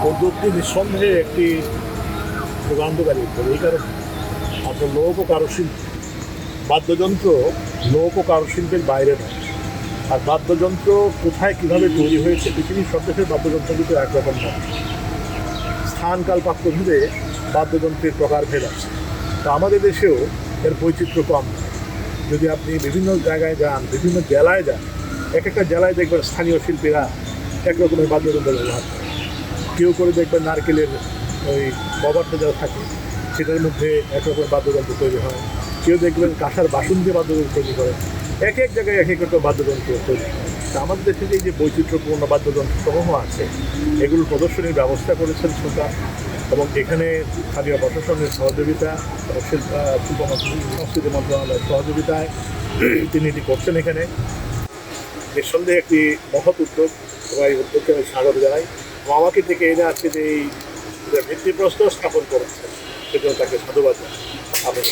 প্রযুক্তি নিঃসন্দেহে একটি যুগান্তকারী এই কারণে আপনার লোক ও কারুশিল্প বাদ্যযন্ত্র লোক ও কারুশিল্পের বাইরে নয়। আর বাদ্যযন্ত্র কোথায় কীভাবে তৈরি হয়েছে পৃথিবীর সব দেশের বাদ্যযন্ত্র কিন্তু একরকম নয়। স্থান কাল পাত্র ভেদে বাদ্যযন্ত্রের প্রকারভেদ আছে। তা আমাদের দেশেও এর বৈচিত্র্য কম। যদি আপনি বিভিন্ন জায়গায় যান, বিভিন্ন জেলায় যান, এক একটা জেলায় দেখবেন স্থানীয় শিল্পীরা একরকমের বাদ্যযন্ত্র ব্যবহার করে। কেউ করে দেখবেন নারকেলের ওই কভারটা যা থাকে সেটার মধ্যে একরকমের বাদ্যযন্ত্র তৈরি হয়। কেউ দেখবেন কাঁসার বাসন দিয়ে বাদ্যযন্ত্র তৈরি করে। এক এক জায়গায় এক এক রকম বাদ্যযন্ত্র তৈরি হয়। তা আমাদের দেশে যে বৈচিত্র্যপূর্ণ বাদ্যযন্ত্র সমূহ আছে এগুলোর প্রদর্শনীর ব্যবস্থা করেছেন সরকার, এবং এখানে স্থানীয় প্রশাসনের সহযোগিতা এবং সংস্কৃতি মন্ত্রণালয়ের সহযোগিতায় তিনি এটি করছেন। এখানে নিঃসন্দেহে একটি মহৎ উদ্যোগ, এবং এই উদ্যোগকে আমি স্বাগত জানাই। আমাকে থেকে এনে আছে যে এই ভিত্তিপ্রস্তর স্থাপন করেছেন সেজন্য তাকে সাধুবাদ জানাই। আপনাদের